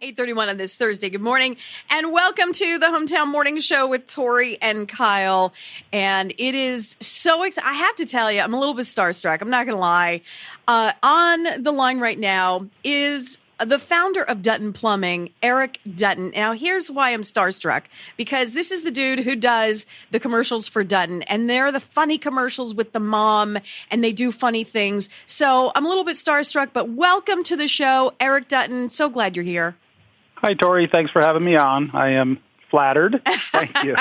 8:31 on this Thursday. Good morning, and welcome to the Hometown Morning Show with Tori and Kyle. And it is so exciting. I have to tell you, I'm a little bit starstruck. I'm not going to lie. On the line right now is the founder of Dutton Plumbing, Eric Dutton. Now, here's why I'm starstruck, because this is the dude who does the commercials for Dutton, and they're the funny commercials with the mom, and they do funny things. So I'm a little bit starstruck, but welcome to the show, Eric Dutton. So glad you're here. Hi, Tori. Thanks for having me on. I am flattered. Thank you.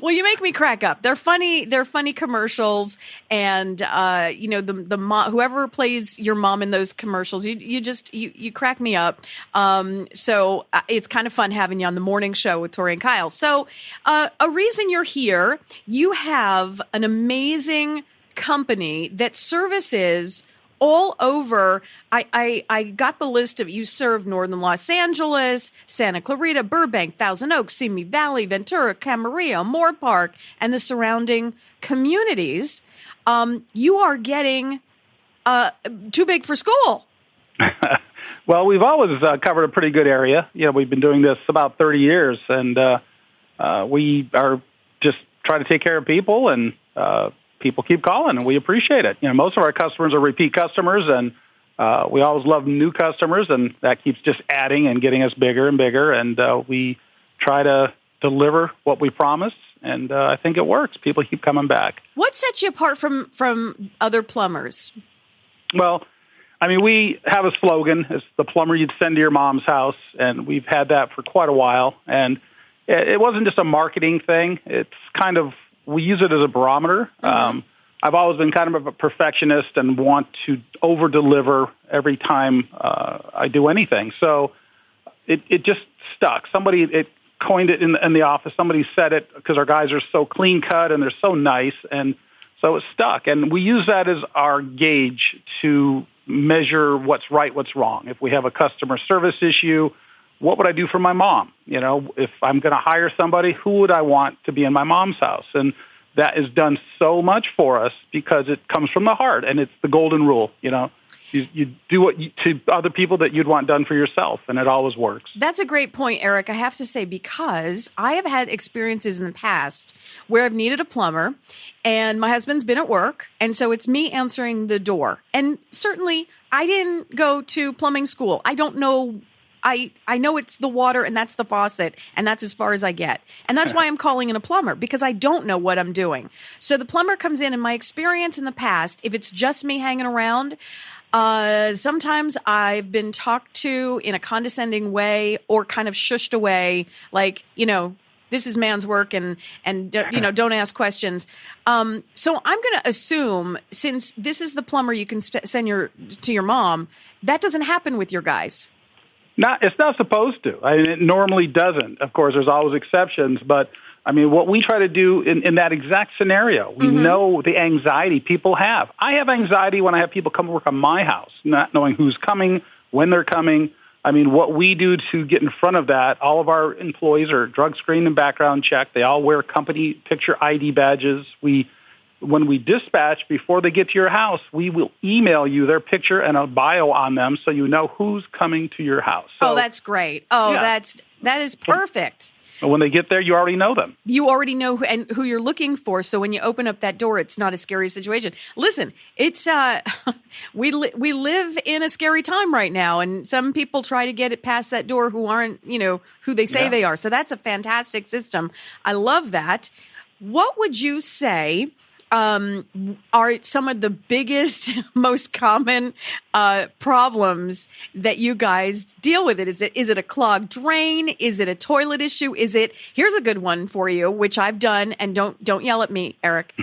Well, you make me crack up. They're funny. They're funny commercials, and the mom, whoever plays your mom in those commercials, you crack me up. So it's kind of fun having you on the morning show with Tori and Kyle. So a reason you're here, you have an amazing company that services all over. I got the list of, you serve northern Los Angeles, Santa Clarita, Burbank, Thousand Oaks, Simi Valley, Ventura, Camarillo, Moore Park, and the surrounding communities. You are getting too big for school. Well, we've always covered a pretty good area. We've been doing this about 30 years, and we are just trying to take care of people, and people keep calling, and we appreciate it. Most of our customers are repeat customers, and we always love new customers, and that keeps just adding and getting us bigger and bigger. And we try to deliver what we promise, and I think it works. People keep coming back. What sets you apart from other plumbers? Well, we have a slogan. It's the plumber you'd send to your mom's house, and we've had that for quite a while. And it wasn't just a marketing thing. It's kind of, we use it as a barometer. Mm-hmm. I've always been kind of a perfectionist and want to over-deliver every time I do anything. So it just stuck. It coined it in the office. Somebody said it because our guys are so clean-cut and they're so nice, and so it stuck. And we use that as our gauge to measure what's right, what's wrong. If we have a customer service issue, what would I do for my mom? If I'm going to hire somebody, who would I want to be in my mom's house? And that has done so much for us because it comes from the heart, and it's the golden rule. You do to other people that you'd want done for yourself, and it always works. That's a great point, Eric. I have to say, because I have had experiences in the past where I've needed a plumber, and my husband's been at work, and so it's me answering the door. And certainly, I didn't go to plumbing school. I don't know. I know it's the water, and that's the faucet, and that's as far as I get. And that's why I'm calling in a plumber, because I don't know what I'm doing. So the plumber comes in my experience in the past, if it's just me hanging around, sometimes I've been talked to in a condescending way or kind of shushed away, like, this is man's work, and don't ask questions. So I'm going to assume, since this is the plumber you can send to your mom, that doesn't happen with your guys. It's not supposed to. It normally doesn't. Of course, there's always exceptions, but what we try to do in that exact scenario, we mm-hmm. know the anxiety people have. I have anxiety when I have people come work on my house, not knowing who's coming, when they're coming. What we do to get in front of that, all of our employees are drug screened and background checked. They all wear company picture ID badges. When we dispatch, before they get to your house, we will email you their picture and a bio on them so you know who's coming to your house. So, that's great. That is perfect. When they get there, you already know them. You already know who you're looking for. So when you open up that door, it's not a scary situation. Listen, it's we live in a scary time right now, and some people try to get it past that door who aren't, who they say they are. So that's a fantastic system. I love that. What would you say are some of the biggest, most common problems that you guys deal with? Is it a clogged drain? Is it a toilet issue? Here's a good one for you, which I've done, and don't yell at me, Eric.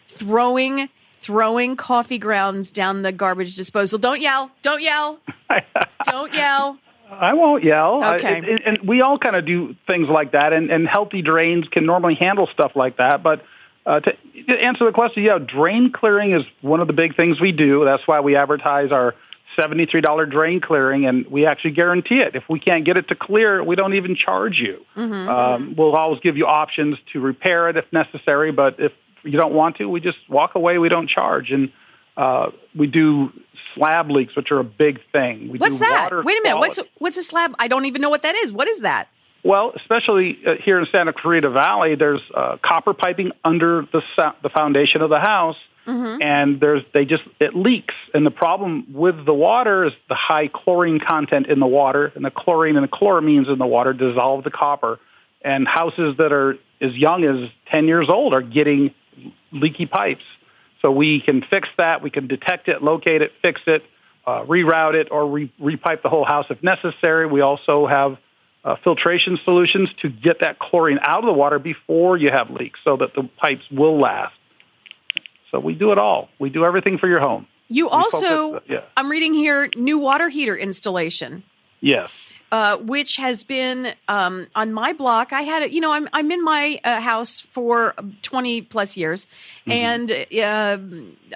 Throwing coffee grounds down the garbage disposal. Don't yell. Don't yell. Don't yell. I won't yell. Okay. And we all kind of do things like that, and healthy drains can normally handle stuff like that, but to answer the question, drain clearing is one of the big things we do. That's why we advertise our $73 drain clearing, and we actually guarantee it. If we can't get it to clear, we don't even charge you. Mm-hmm. We'll always give you options to repair it if necessary, but if you don't want to, we just walk away. We don't charge. And We do slab leaks, which are a big thing. What's do that? water Wait a minute. quality. What's a slab? I don't even know what that is. What is that? Well, especially here in Santa Clarita Valley, there's copper piping under the foundation of the house, and it leaks. And the problem with the water is the high chlorine content in the water, and the chlorine and the chloramines in the water dissolve the copper. And houses that are as young as 10 years old are getting leaky pipes. So we can fix that. We can detect it, locate it, fix it, reroute it, or repipe the whole house if necessary. We also have filtration solutions to get that chlorine out of the water before you have leaks so that the pipes will last. So we do it all. We do everything for your home. I'm reading here, new water heater installation. Yes. Which has been on my block. I had I'm in my house for 20 plus years, and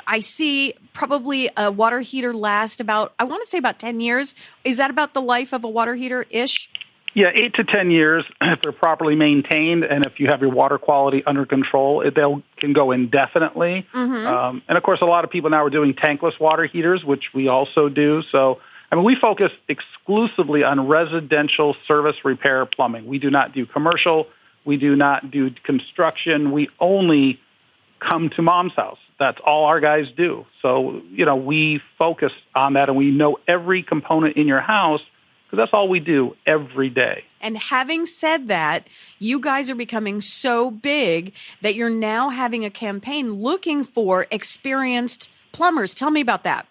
I see probably a water heater last about 10 years. Is that about the life of a water heater ish? Yeah, 8 to 10 years if they're properly maintained, and if you have your water quality under control, can go indefinitely. And of course, a lot of people now are doing tankless water heaters, which we also do. So, I mean, we focus exclusively on residential service repair plumbing. We do not do commercial. We do not do construction. We only come to mom's house. That's all our guys do. So, we focus on that, and we know every component in your house, because that's all we do every day. And having said that, you guys are becoming so big that you're now having a campaign looking for experienced plumbers. Tell me about that.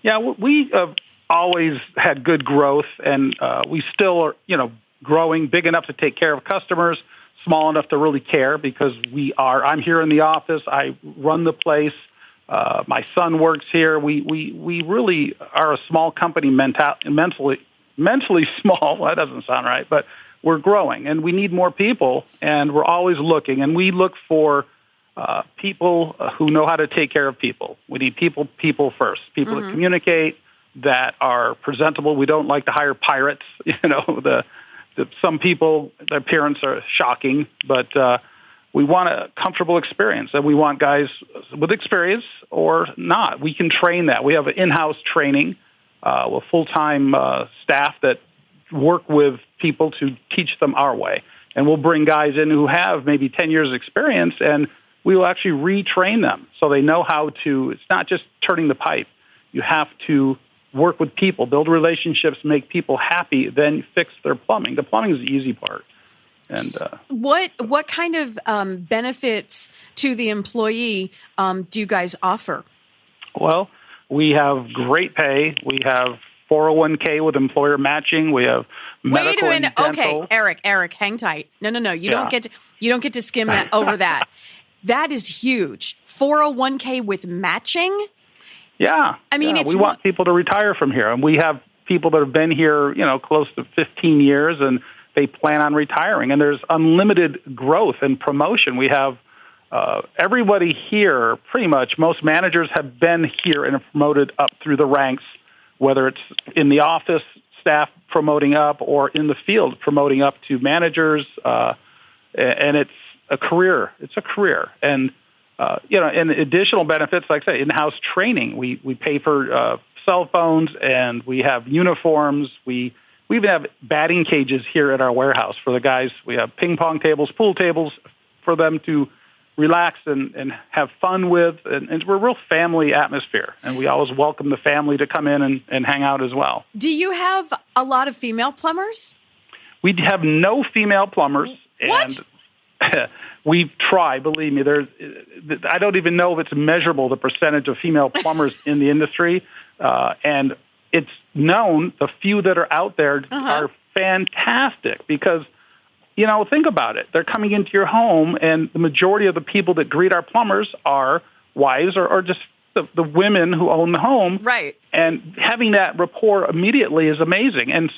Yeah, we have always had good growth, and we still are, growing big enough to take care of customers, small enough to really care, because I'm here in the office. I run the place. My son works here. We really are a small company mentally small. That doesn't sound right, but we're growing, and we need more people, and we're always looking, and we look for people who know how to take care of people. We need people first, people that communicate, that are presentable. We don't like to hire pirates. Some people, their appearance are shocking, but we want a comfortable experience, and we want guys with experience or not. We can train that. We have an in-house training with full-time staff that work with people to teach them our way. And we'll bring guys in who have maybe 10 years experience, and we will actually retrain them so they know how to. It's not just turning the pipe. You have to work with people, build relationships, make people happy, then fix their plumbing. The plumbing is the easy part. And what kind of benefits to the employee do you guys offer? Well, we have great pay. We have 401k with employer matching. We have medical. Wait a minute. And dental. Okay, Eric, hang tight. No. You don't get to skim that over that. That is huge. 401k with matching? Yeah. I mean, we want people to retire from here, and we have people that have been here, close to 15 years, and they plan on retiring. And there's unlimited growth and promotion. We have everybody here, pretty much, most managers have been here and have promoted up through the ranks, whether it's in the office staff promoting up or in the field promoting up to managers. And it's a career. It's a career. And, and additional benefits, like I say, in-house training. We pay for cell phones, and we have uniforms. We even have batting cages here at our warehouse for the guys. We have ping pong tables, pool tables for them to relax and have fun with. And we're a real family atmosphere, and we always welcome the family to come in and hang out as well. Do you have a lot of female plumbers? We have no female plumbers. What? And we try, believe me. I don't even know if it's measurable, the percentage of female plumbers in the industry. And it's known, the few that are out there are fantastic because, think about it. They're coming into your home, and the majority of the people that greet our plumbers are wives or just the women who own the home. Right. And having that rapport immediately is amazing. And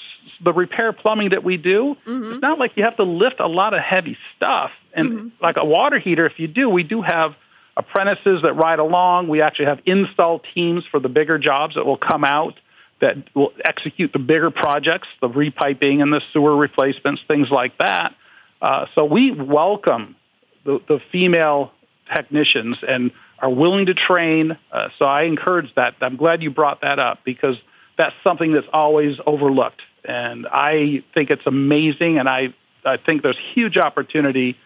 the repair plumbing that we do, it's not like you have to lift a lot of heavy stuff. And like a water heater, if you do, we do have apprentices that ride along. We actually have install teams for the bigger jobs that will come out that will execute the bigger projects, the repiping and the sewer replacements, things like that. So we welcome the female technicians, and are willing to train. So I encourage that. I'm glad you brought that up because that's something that's always overlooked. And I think it's amazing, and I think there's huge opportunity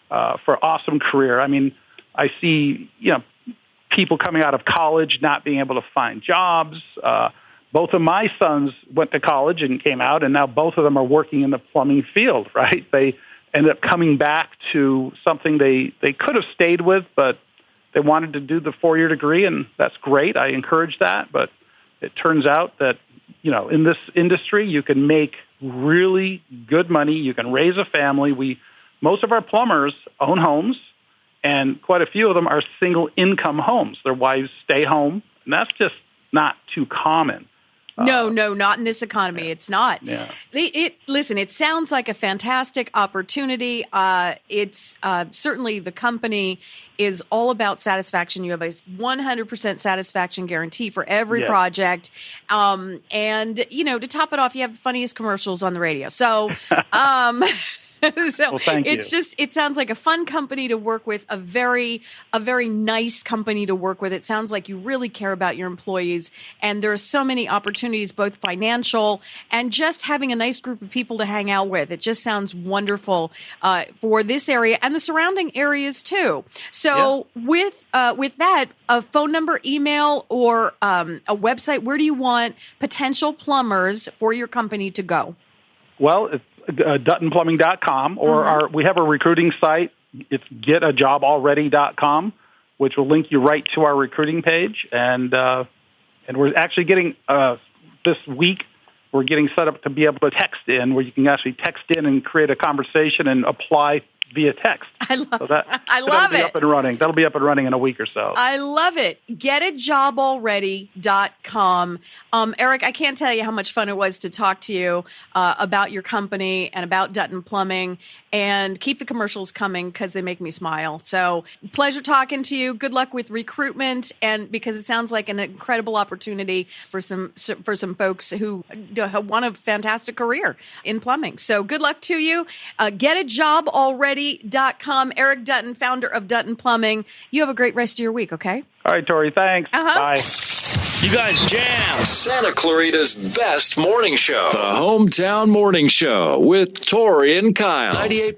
for awesome career. I mean, I see, people coming out of college not being able to find jobs. Both of my sons went to college and came out, and now both of them are working in the plumbing field, right? They ended up coming back to something they could have stayed with, but they wanted to do the 4-year degree, and that's great. I encourage that, but it turns out that, in this industry, you can make really good money. You can raise a family. Most of our plumbers own homes, and quite a few of them are single income homes. Their wives stay home, and that's just not too common. No, not in this economy. Yeah. It's not. Yeah. Listen, it sounds like a fantastic opportunity. It's certainly the company is all about satisfaction. You have a 100% satisfaction guarantee for every project. And, to top it off, you have the funniest commercials on the radio. So, well, thank you. It sounds like a fun company to work with, a very nice company to work with. It sounds like you really care about your employees, and there are so many opportunities, both financial and just having a nice group of people to hang out with. It just sounds wonderful for this area and the surrounding areas too. So with that, a phone number, email, or a website, where do you want potential plumbers for your company to go? Well, it's DuttonPlumbing.com, or we have a recruiting site. It's getajobalready.com, which will link you right to our recruiting page. And we're actually getting this week, we're getting set up to be able to text in, where you can actually text in and create a conversation and apply via text. I love it. That'll be up and running. That'll be up and running in a week or so. I love it. Getajobalready.com. Eric, I can't tell you how much fun it was to talk to you about your company and about Dutton Plumbing. And keep the commercials coming because they make me smile. So pleasure talking to you. Good luck with recruitment, and because it sounds like an incredible opportunity for some folks who want a fantastic career in plumbing. So good luck to you. Getajobalready.com. Eric Dutton, founder of Dutton Plumbing. You have a great rest of your week, okay? All right, Tori. Thanks. Bye. You guys jam. Santa Clarita's best morning show. The Hometown Morning Show with Tori and Kyle. 98.